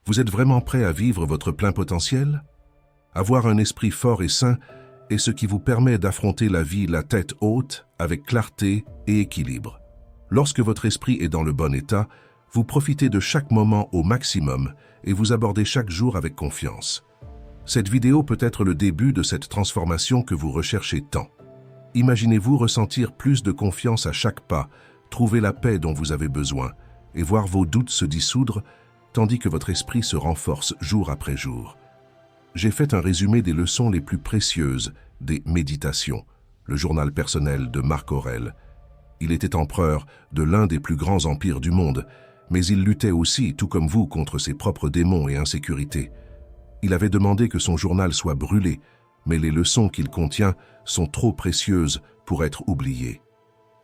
Vous êtes vraiment prêt à vivre votre plein potentiel? Avoir un esprit fort et sain est ce qui vous permet d'affronter la vie la tête haute, avec clarté et équilibre. Lorsque votre esprit est dans le bon état, vous profitez de chaque moment au maximum et vous abordez chaque jour avec confiance. Cette vidéo peut être le début de cette transformation que vous recherchez tant. Imaginez-vous ressentir plus de confiance à chaque pas, trouver la paix dont vous avez besoin et voir vos doutes se dissoudre, tandis que votre esprit se renforce jour après jour. J'ai fait un résumé des leçons les plus précieuses des Méditations, le journal personnel de Marc Aurèle. Il était empereur de l'un des plus grands empires du monde, mais il luttait aussi, tout comme vous, contre ses propres démons et insécurités. Il avait demandé que son journal soit brûlé, mais les leçons qu'il contient sont trop précieuses pour être oubliées.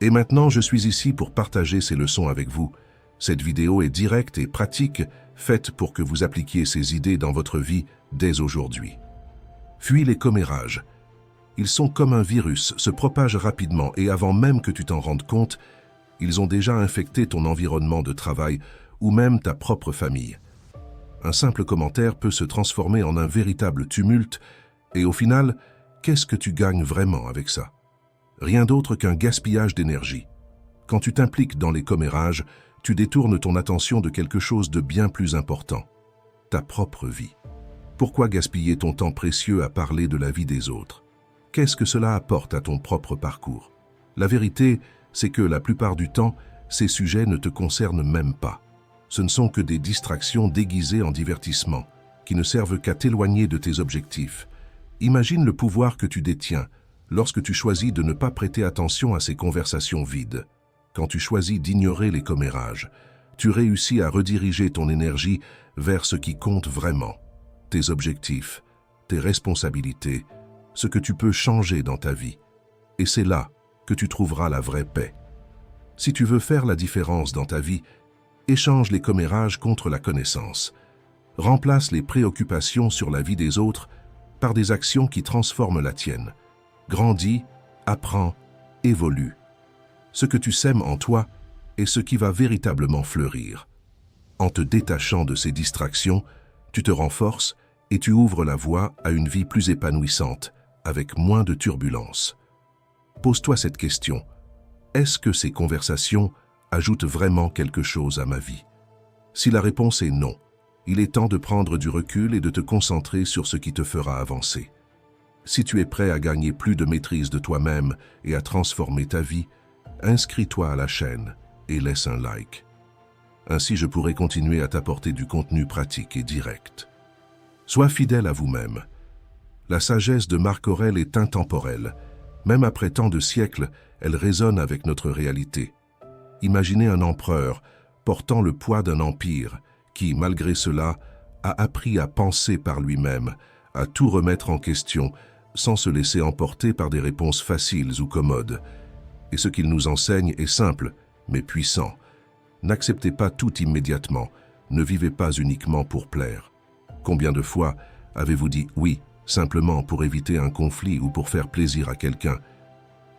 Et maintenant, je suis ici pour partager ces leçons avec vous. Cette vidéo est directe et pratique, faite pour que vous appliquiez ces idées dans votre vie dès aujourd'hui. Fuis les commérages. Ils sont comme un virus, se propagent rapidement et avant même que tu t'en rendes compte, ils ont déjà infecté ton environnement de travail ou même ta propre famille. Un simple commentaire peut se transformer en un véritable tumulte et au final, qu'est-ce que tu gagnes vraiment avec ça? Rien d'autre qu'un gaspillage d'énergie. Quand tu t'impliques dans les commérages, tu détournes ton attention de quelque chose de bien plus important, ta propre vie. Pourquoi gaspiller ton temps précieux à parler de la vie des autres? Qu'est-ce que cela apporte à ton propre parcours? La vérité, c'est que la plupart du temps, ces sujets ne te concernent même pas. Ce ne sont que des distractions déguisées en divertissement, qui ne servent qu'à t'éloigner de tes objectifs. Imagine le pouvoir que tu détiens lorsque tu choisis de ne pas prêter attention à ces conversations vides. Quand tu choisis d'ignorer les commérages, tu réussis à rediriger ton énergie vers ce qui compte vraiment, tes objectifs, tes responsabilités, ce que tu peux changer dans ta vie. Et c'est là que tu trouveras la vraie paix. Si tu veux faire la différence dans ta vie, échange les commérages contre la connaissance. Remplace les préoccupations sur la vie des autres par des actions qui transforment la tienne. Grandis, apprends, évolue. Ce que tu sèmes en toi est ce qui va véritablement fleurir. En te détachant de ces distractions, tu te renforces et tu ouvres la voie à une vie plus épanouissante, avec moins de turbulences. Pose-toi cette question. Est-ce que ces conversations ajoutent vraiment quelque chose à ma vie? Si la réponse est non, il est temps de prendre du recul et de te concentrer sur ce qui te fera avancer. Si tu es prêt à gagner plus de maîtrise de toi-même et à transformer ta vie, inscris-toi à la chaîne et laisse un like. Ainsi, je pourrai continuer à t'apporter du contenu pratique et direct. Sois fidèle à vous-même. La sagesse de Marc Aurèle est intemporelle. Même après tant de siècles, elle résonne avec notre réalité. Imaginez un empereur portant le poids d'un empire qui, malgré cela, a appris à penser par lui-même, à tout remettre en question, sans se laisser emporter par des réponses faciles ou commodes. Et ce qu'il nous enseigne est simple, mais puissant. N'acceptez pas tout immédiatement, ne vivez pas uniquement pour plaire. Combien de fois avez-vous dit oui, simplement pour éviter un conflit ou pour faire plaisir à quelqu'un,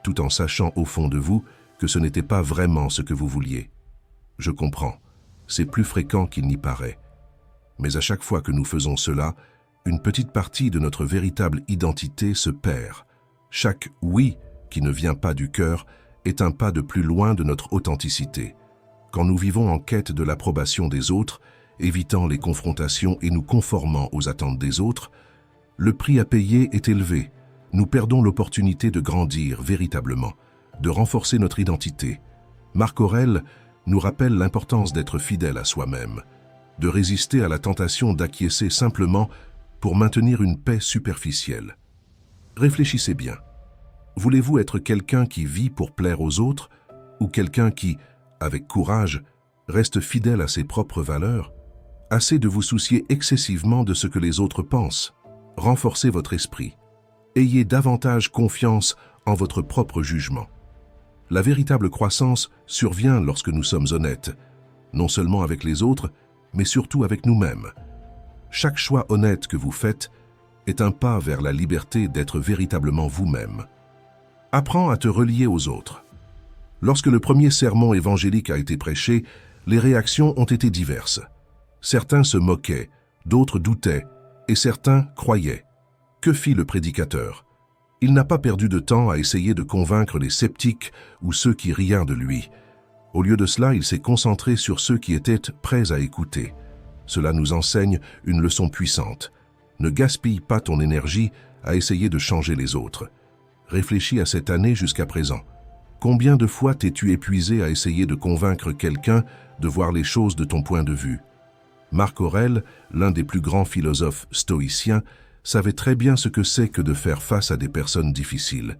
tout en sachant au fond de vous que ce n'était pas vraiment ce que vous vouliez? Je comprends, c'est plus fréquent qu'il n'y paraît. Mais à chaque fois que nous faisons cela, une petite partie de notre véritable identité se perd. Chaque « oui » qui ne vient pas du cœur est un pas de plus loin de notre authenticité. Quand nous vivons en quête de l'approbation des autres, évitant les confrontations et nous conformant aux attentes des autres, le prix à payer est élevé. Nous perdons l'opportunité de grandir véritablement, de renforcer notre identité. Marc Aurèle nous rappelle l'importance d'être fidèle à soi-même, de résister à la tentation d'acquiescer simplement pour maintenir une paix superficielle. Réfléchissez bien. Voulez-vous être quelqu'un qui vit pour plaire aux autres ou quelqu'un qui, avec courage, reste fidèle à ses propres valeurs? Assez de vous soucier excessivement de ce que les autres pensent. Renforcez votre esprit. Ayez davantage confiance en votre propre jugement. La véritable croissance survient lorsque nous sommes honnêtes, non seulement avec les autres, mais surtout avec nous-mêmes. Chaque choix honnête que vous faites est un pas vers la liberté d'être véritablement vous-même. Apprends à te relier aux autres. Lorsque le premier sermon évangélique a été prêché, les réactions ont été diverses. Certains se moquaient, d'autres doutaient, et certains croyaient. Que fit le prédicateur? Il n'a pas perdu de temps à essayer de convaincre les sceptiques ou ceux qui riaient de lui. Au lieu de cela, il s'est concentré sur ceux qui étaient prêts à écouter. Cela nous enseigne une leçon puissante. Ne gaspille pas ton énergie à essayer de changer les autres. Réfléchis à cette année jusqu'à présent. Combien de fois t'es-tu épuisé à essayer de convaincre quelqu'un de voir les choses de ton point de vue? Marc Aurèle, l'un des plus grands philosophes stoïciens, savait très bien ce que c'est que de faire face à des personnes difficiles.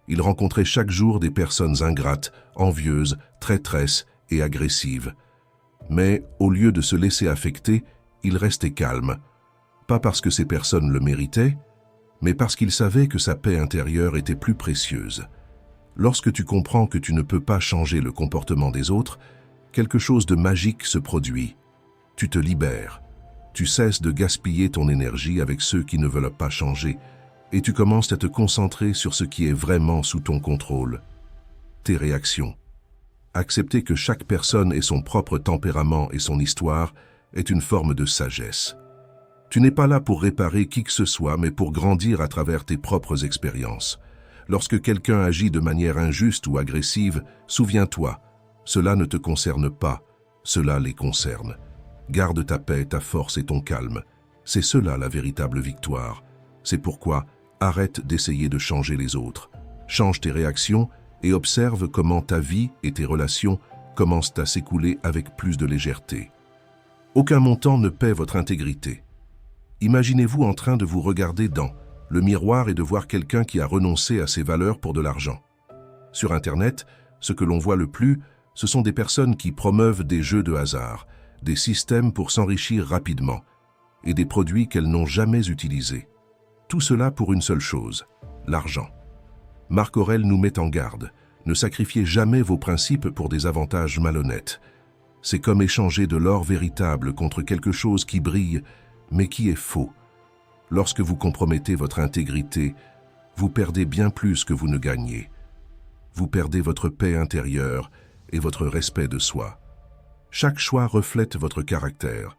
Il rencontrait chaque jour des personnes ingrates, envieuses, traîtresses et agressives. Mais, au lieu de se laisser affecter, il restait calme. Pas parce que ces personnes le méritaient, mais parce qu'il savait que sa paix intérieure était plus précieuse. Lorsque tu comprends que tu ne peux pas changer le comportement des autres, quelque chose de magique se produit. Tu te libères. Tu cesses de gaspiller ton énergie avec ceux qui ne veulent pas changer, et tu commences à te concentrer sur ce qui est vraiment sous ton contrôle. Tes réactions. Accepter que chaque personne ait son propre tempérament et son histoire est une forme de sagesse. Tu n'es pas là pour réparer qui que ce soit, mais pour grandir à travers tes propres expériences. Lorsque quelqu'un agit de manière injuste ou agressive, souviens-toi, cela ne te concerne pas, cela les concerne. Garde ta paix, ta force et ton calme. C'est cela la véritable victoire. C'est pourquoi arrête d'essayer de changer les autres. Change tes réactions et observe comment ta vie et tes relations commencent à s'écouler avec plus de légèreté. Aucun montant ne paie votre intégrité. Imaginez-vous en train de vous regarder dans le miroir et de voir quelqu'un qui a renoncé à ses valeurs pour de l'argent. Sur Internet, ce que l'on voit le plus, ce sont des personnes qui promeuvent des jeux de hasard, des systèmes pour s'enrichir rapidement, et des produits qu'elles n'ont jamais utilisés. Tout cela pour une seule chose, l'argent. Marc Aurèle nous met en garde. Ne sacrifiez jamais vos principes pour des avantages malhonnêtes. C'est comme échanger de l'or véritable contre quelque chose qui brille, mais qui est faux. Lorsque vous compromettez votre intégrité, vous perdez bien plus que vous ne gagnez. Vous perdez votre paix intérieure et votre respect de soi. Chaque choix reflète votre caractère.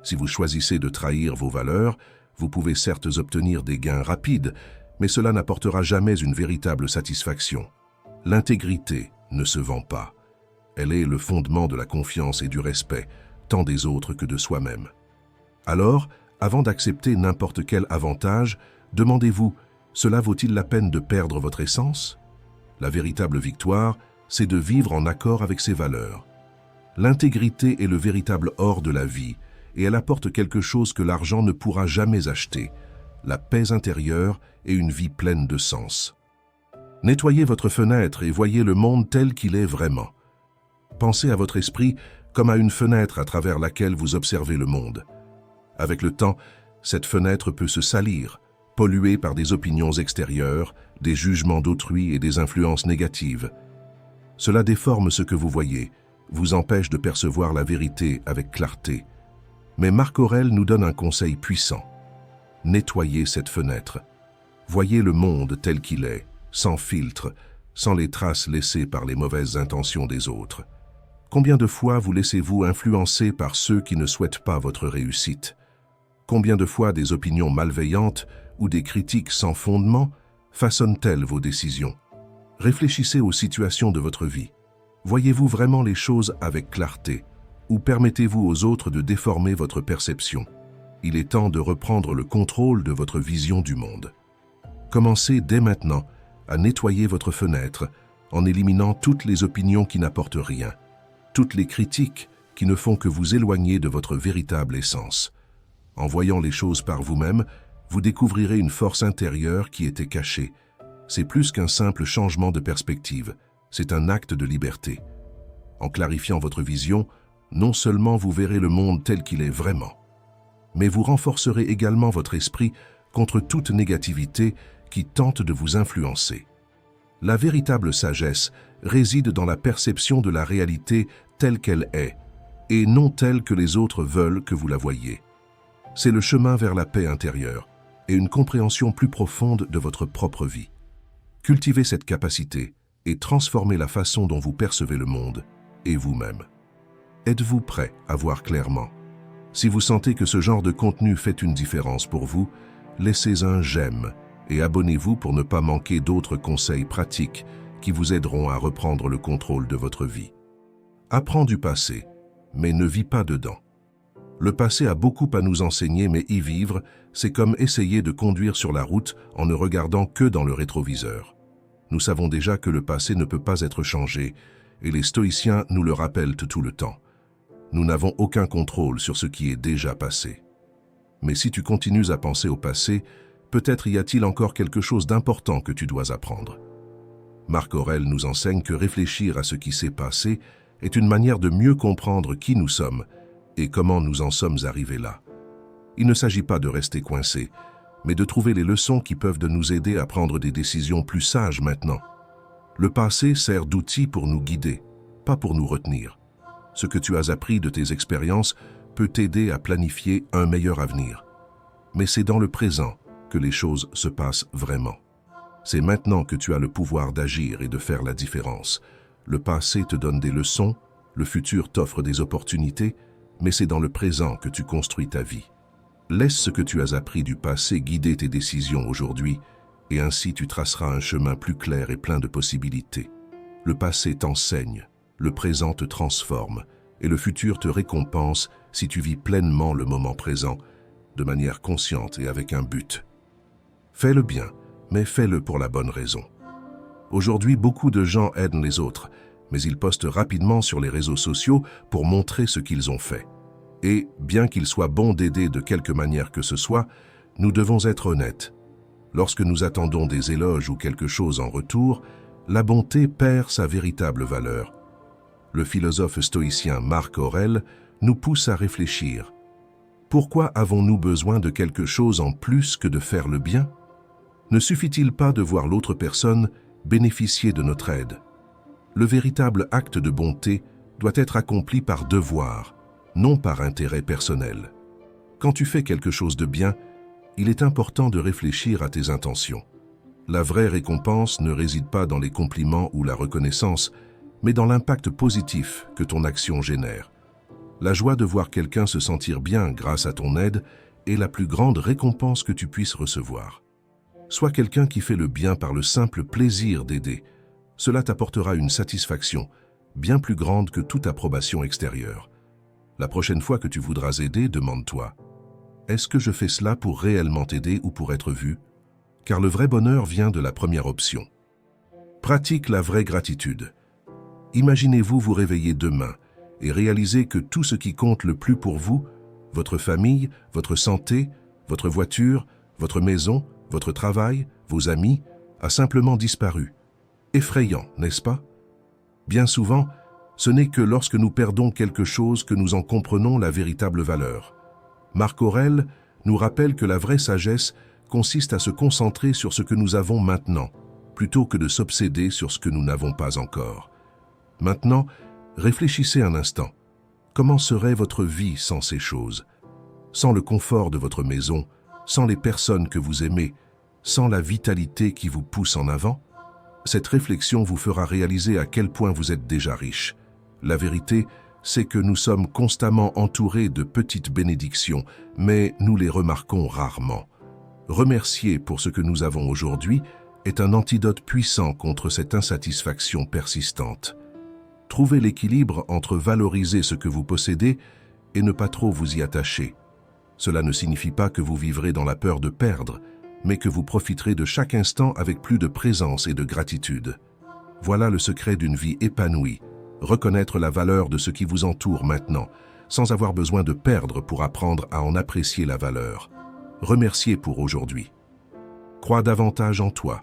Si vous choisissez de trahir vos valeurs, vous pouvez certes obtenir des gains rapides, mais cela n'apportera jamais une véritable satisfaction. L'intégrité ne se vend pas. Elle est le fondement de la confiance et du respect, tant des autres que de soi-même. Alors, avant d'accepter n'importe quel avantage, demandez-vous, cela vaut-il la peine de perdre votre essence? La véritable victoire, c'est de vivre en accord avec ses valeurs. L'intégrité est le véritable or de la vie, et elle apporte quelque chose que l'argent ne pourra jamais acheter, la paix intérieure et une vie pleine de sens. Nettoyez votre fenêtre et voyez le monde tel qu'il est vraiment. Pensez à votre esprit comme à une fenêtre à travers laquelle vous observez le monde. Avec le temps, cette fenêtre peut se salir, polluée par des opinions extérieures, des jugements d'autrui et des influences négatives. Cela déforme ce que vous voyez, vous empêche de percevoir la vérité avec clarté. Mais Marc Aurèle nous donne un conseil puissant. Nettoyez cette fenêtre. Voyez le monde tel qu'il est, sans filtre, sans les traces laissées par les mauvaises intentions des autres. Combien de fois vous laissez-vous influencer par ceux qui ne souhaitent pas votre réussite? Combien de fois des opinions malveillantes ou des critiques sans fondement façonnent-elles vos décisions? Réfléchissez aux situations de votre vie. Voyez-vous vraiment les choses avec clarté ou permettez-vous aux autres de déformer votre perception? Il est temps de reprendre le contrôle de votre vision du monde. Commencez dès maintenant à nettoyer votre fenêtre en éliminant toutes les opinions qui n'apportent rien, toutes les critiques qui ne font que vous éloigner de votre véritable essence. En voyant les choses par vous-même, vous découvrirez une force intérieure qui était cachée. C'est plus qu'un simple changement de perspective, c'est un acte de liberté. En clarifiant votre vision, non seulement vous verrez le monde tel qu'il est vraiment, mais vous renforcerez également votre esprit contre toute négativité qui tente de vous influencer. La véritable sagesse réside dans la perception de la réalité telle qu'elle est, et non telle que les autres veulent que vous la voyiez. C'est le chemin vers la paix intérieure et une compréhension plus profonde de votre propre vie. Cultivez cette capacité et transformez la façon dont vous percevez le monde et vous-même. Êtes-vous prêt à voir clairement? Si vous sentez que ce genre de contenu fait une différence pour vous, laissez un j'aime et abonnez-vous pour ne pas manquer d'autres conseils pratiques qui vous aideront à reprendre le contrôle de votre vie. Apprends du passé, mais ne vis pas dedans. Le passé a beaucoup à nous enseigner, mais y vivre, c'est comme essayer de conduire sur la route en ne regardant que dans le rétroviseur. Nous savons déjà que le passé ne peut pas être changé, et les stoïciens nous le rappellent tout le temps. Nous n'avons aucun contrôle sur ce qui est déjà passé. Mais si tu continues à penser au passé, peut-être y a-t-il encore quelque chose d'important que tu dois apprendre. Marc Aurèle nous enseigne que réfléchir à ce qui s'est passé est une manière de mieux comprendre qui nous sommes et comment nous en sommes arrivés là. Il ne s'agit pas de rester coincé, mais de trouver les leçons qui peuvent nous aider à prendre des décisions plus sages maintenant. Le passé sert d'outil pour nous guider, pas pour nous retenir. Ce que tu as appris de tes expériences peut t'aider à planifier un meilleur avenir. Mais c'est dans le présent que les choses se passent vraiment. C'est maintenant que tu as le pouvoir d'agir et de faire la différence. Le passé te donne des leçons, le futur t'offre des opportunités, mais c'est dans le présent que tu construis ta vie. Laisse ce que tu as appris du passé guider tes décisions aujourd'hui, et ainsi tu traceras un chemin plus clair et plein de possibilités. Le passé t'enseigne, le présent te transforme, et le futur te récompense si tu vis pleinement le moment présent, de manière consciente et avec un but. Fais-le bien, mais fais-le pour la bonne raison. Aujourd'hui, beaucoup de gens aident les autres, mais ils postent rapidement sur les réseaux sociaux pour montrer ce qu'ils ont fait. Et, bien qu'il soit bon d'aider de quelque manière que ce soit, nous devons être honnêtes. Lorsque nous attendons des éloges ou quelque chose en retour, la bonté perd sa véritable valeur. Le philosophe stoïcien Marc Aurèle nous pousse à réfléchir. Pourquoi avons-nous besoin de quelque chose en plus que de faire le bien? Ne suffit-il pas de voir l'autre personne bénéficier de notre aide? Le véritable acte de bonté doit être accompli par devoir, non par intérêt personnel. Quand tu fais quelque chose de bien, il est important de réfléchir à tes intentions. La vraie récompense ne réside pas dans les compliments ou la reconnaissance, mais dans l'impact positif que ton action génère. La joie de voir quelqu'un se sentir bien grâce à ton aide est la plus grande récompense que tu puisses recevoir. Sois quelqu'un qui fait le bien par le simple plaisir d'aider. Cela t'apportera une satisfaction bien plus grande que toute approbation extérieure. La prochaine fois que tu voudras aider, demande-toi: est-ce que je fais cela pour réellement t'aider ou pour être vu? Car le vrai bonheur vient de la première option. Pratique la vraie gratitude. Imaginez-vous vous réveiller demain et réaliser que tout ce qui compte le plus pour vous, votre famille, votre santé, votre voiture, votre maison, votre travail, vos amis, a simplement disparu. Effrayant, n'est-ce pas? Bien souvent, ce n'est que lorsque nous perdons quelque chose que nous en comprenons la véritable valeur. Marc Aurèle nous rappelle que la vraie sagesse consiste à se concentrer sur ce que nous avons maintenant, plutôt que de s'obséder sur ce que nous n'avons pas encore. Maintenant, réfléchissez un instant. Comment serait votre vie sans ces choses? Sans le confort de votre maison, sans les personnes que vous aimez, sans la vitalité qui vous pousse en avant? Cette réflexion vous fera réaliser à quel point vous êtes déjà riche. La vérité, c'est que nous sommes constamment entourés de petites bénédictions, mais nous les remarquons rarement. Remercier pour ce que nous avons aujourd'hui est un antidote puissant contre cette insatisfaction persistante. Trouvez l'équilibre entre valoriser ce que vous possédez et ne pas trop vous y attacher. Cela ne signifie pas que vous vivrez dans la peur de perdre, mais que vous profiterez de chaque instant avec plus de présence et de gratitude. Voilà le secret d'une vie épanouie. Reconnaître la valeur de ce qui vous entoure maintenant, sans avoir besoin de perdre pour apprendre à en apprécier la valeur. Remercier pour aujourd'hui. Crois davantage en toi.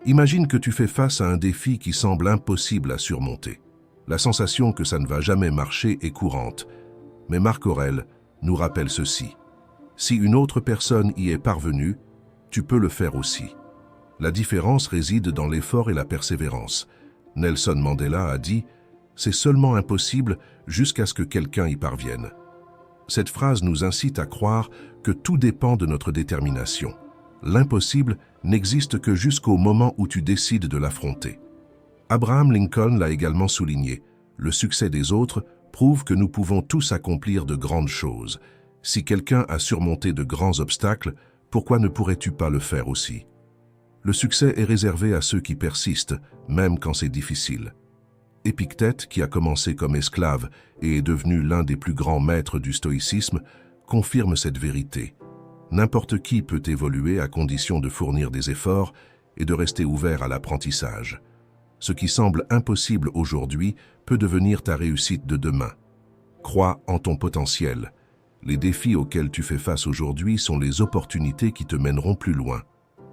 Imagine que tu fais face à un défi qui semble impossible à surmonter. La sensation que ça ne va jamais marcher est courante. Mais Marc Aurèle nous rappelle ceci: si une autre personne y est parvenue, tu peux le faire aussi. La différence réside dans l'effort et la persévérance. Nelson Mandela a dit: c'est seulement impossible jusqu'à ce que quelqu'un y parvienne. Cette phrase nous incite à croire que tout dépend de notre détermination. L'impossible n'existe que jusqu'au moment où tu décides de l'affronter. Abraham Lincoln l'a également souligné: le succès des autres prouve que nous pouvons tous accomplir de grandes choses. Si quelqu'un a surmonté de grands obstacles, pourquoi ne pourrais-tu pas le faire aussi? Le succès est réservé à ceux qui persistent, même quand c'est difficile. Épictète, qui a commencé comme esclave et est devenu l'un des plus grands maîtres du stoïcisme, confirme cette vérité. N'importe qui peut évoluer à condition de fournir des efforts et de rester ouvert à l'apprentissage. Ce qui semble impossible aujourd'hui peut devenir ta réussite de demain. Crois en ton potentiel. Les défis auxquels tu fais face aujourd'hui sont les opportunités qui te mèneront plus loin.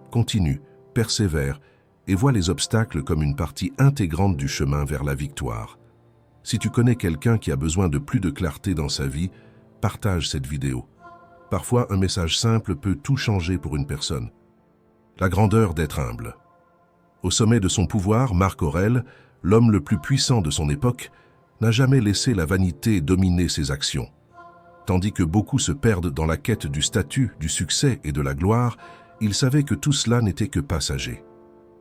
Continue, persévère et vois les obstacles comme une partie intégrante du chemin vers la victoire. Si tu connais quelqu'un qui a besoin de plus de clarté dans sa vie, partage cette vidéo. Parfois, un message simple peut tout changer pour une personne. La grandeur d'être humble. Au sommet de son pouvoir, Marc Aurèle, l'homme le plus puissant de son époque, n'a jamais laissé la vanité dominer ses actions. Tandis que beaucoup se perdent dans la quête du statut, du succès et de la gloire, il savait que tout cela n'était que passager.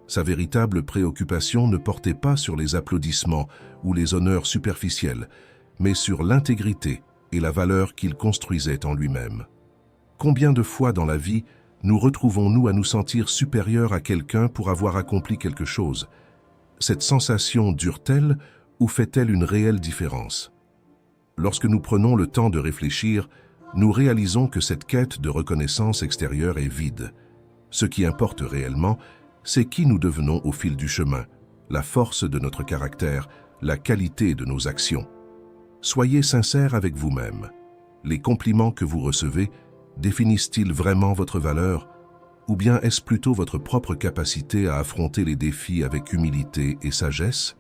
Sa véritable préoccupation ne portait pas sur les applaudissements ou les honneurs superficiels, mais sur l'intégrité et la valeur qu'il construisait en lui-même. Combien de fois dans la vie nous retrouvons-nous à nous sentir supérieurs à quelqu'un pour avoir accompli quelque chose? Cette sensation dure-t-elle ou fait-elle une réelle différence? Lorsque nous prenons le temps de réfléchir, nous réalisons que cette quête de reconnaissance extérieure est vide. Ce qui importe réellement, c'est qui nous devenons au fil du chemin, la force de notre caractère, la qualité de nos actions. Soyez sincères avec vous-même. Les compliments que vous recevez définissent-ils vraiment votre valeur, ou bien est-ce plutôt votre propre capacité à affronter les défis avec humilité et sagesse?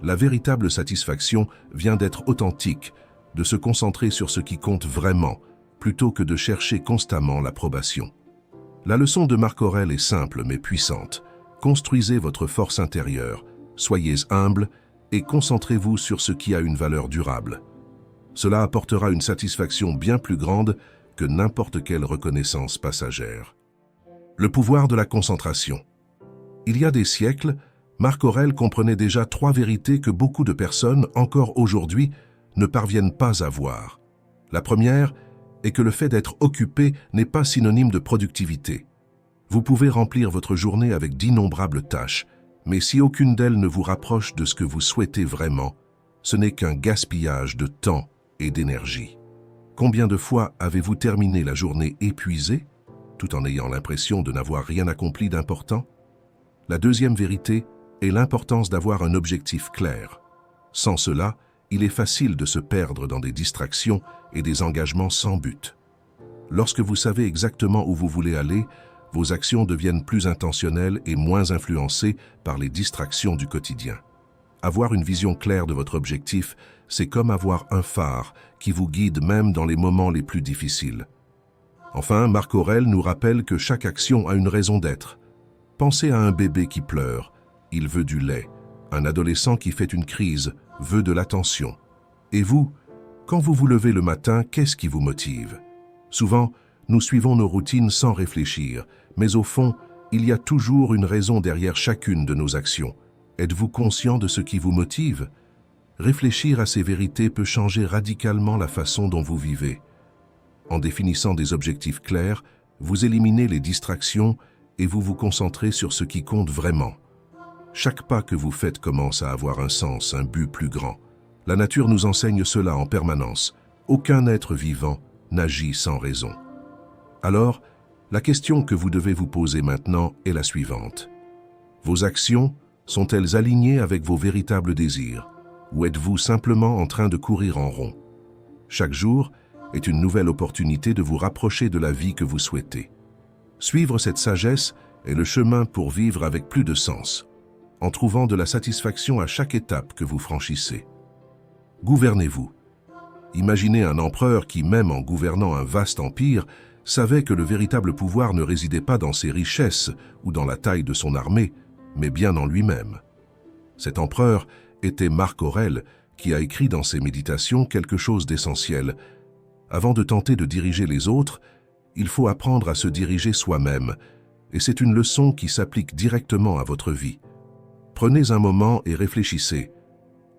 La véritable satisfaction vient d'être authentique, de se concentrer sur ce qui compte vraiment, plutôt que de chercher constamment l'approbation. La leçon de Marc Aurèle est simple mais puissante. Construisez votre force intérieure, soyez humble et concentrez-vous sur ce qui a une valeur durable. Cela apportera une satisfaction bien plus grande que n'importe quelle reconnaissance passagère. Le pouvoir de la concentration. Il y a des siècles, Marc Aurèle comprenait déjà 3 vérités que beaucoup de personnes, encore aujourd'hui, ne parviennent pas à voir. La première est que le fait d'être occupé n'est pas synonyme de productivité. Vous pouvez remplir votre journée avec d'innombrables tâches, mais si aucune d'elles ne vous rapproche de ce que vous souhaitez vraiment, ce n'est qu'un gaspillage de temps et d'énergie. Combien de fois avez-vous terminé la journée épuisé, tout en ayant l'impression de n'avoir rien accompli d'important? La deuxième vérité est l'importance d'avoir un objectif clair. Sans cela, il est facile de se perdre dans des distractions et des engagements sans but. Lorsque vous savez exactement où vous voulez aller, vos actions deviennent plus intentionnelles et moins influencées par les distractions du quotidien. Avoir une vision claire de votre objectif, c'est comme avoir un phare qui vous guide même dans les moments les plus difficiles. Enfin, Marc Aurèle nous rappelle que chaque action a une raison d'être. Pensez à un bébé qui pleure, il veut du lait. Un adolescent qui fait une crise veut de l'attention. Et vous, quand vous vous levez le matin, qu'est-ce qui vous motive? Souvent, nous suivons nos routines sans réfléchir, mais au fond, il y a toujours une raison derrière chacune de nos actions. Êtes-vous conscient de ce qui vous motive? Réfléchir à ces vérités peut changer radicalement la façon dont vous vivez. En définissant des objectifs clairs, vous éliminez les distractions et vous vous concentrez sur ce qui compte vraiment. Chaque pas que vous faites commence à avoir un sens, un but plus grand. La nature nous enseigne cela en permanence. Aucun être vivant n'agit sans raison. Alors, la question que vous devez vous poser maintenant est la suivante. Vos actions sont-elles alignées avec vos véritables désirs, ou êtes-vous simplement en train de courir en rond? Chaque jour est une nouvelle opportunité de vous rapprocher de la vie que vous souhaitez. Suivre cette sagesse est le chemin pour vivre avec plus de sens, en trouvant de la satisfaction à chaque étape que vous franchissez. Gouvernez-vous. Imaginez un empereur qui, même en gouvernant un vaste empire, savait que le véritable pouvoir ne résidait pas dans ses richesses ou dans la taille de son armée, mais bien en lui-même. Cet empereur était Marc Aurèle, qui a écrit dans ses méditations quelque chose d'essentiel. Avant de tenter de diriger les autres, il faut apprendre à se diriger soi-même, et c'est une leçon qui s'applique directement à votre vie. Prenez un moment et réfléchissez.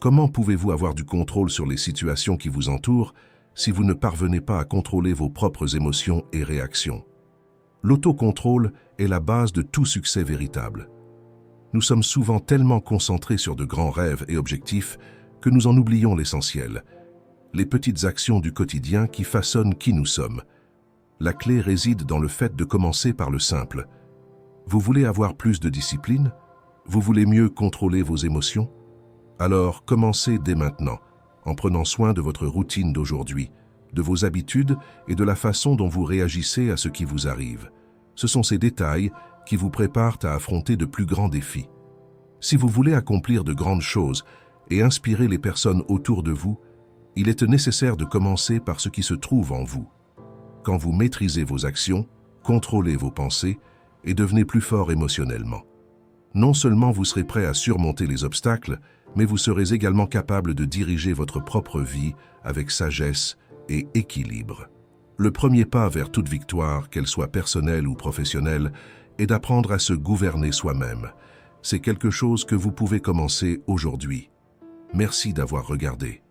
Comment pouvez-vous avoir du contrôle sur les situations qui vous entourent si vous ne parvenez pas à contrôler vos propres émotions et réactions? L'autocontrôle est la base de tout succès véritable. Nous sommes souvent tellement concentrés sur de grands rêves et objectifs que nous en oublions l'essentiel, les petites actions du quotidien qui façonnent qui nous sommes. La clé réside dans le fait de commencer par le simple. Vous voulez avoir plus de discipline? Vous voulez mieux contrôler vos émotions? Alors commencez dès maintenant, en prenant soin de votre routine d'aujourd'hui, de vos habitudes et de la façon dont vous réagissez à ce qui vous arrive. Ce sont ces détails qui vous préparent à affronter de plus grands défis. Si vous voulez accomplir de grandes choses et inspirer les personnes autour de vous, il est nécessaire de commencer par ce qui se trouve en vous. Quand vous maîtrisez vos actions, contrôlez vos pensées et devenez plus fort émotionnellement. Non seulement vous serez prêt à surmonter les obstacles, mais vous serez également capable de diriger votre propre vie avec sagesse et équilibre. Le premier pas vers toute victoire, qu'elle soit personnelle ou professionnelle, est d'apprendre à se gouverner soi-même. C'est quelque chose que vous pouvez commencer aujourd'hui. Merci d'avoir regardé.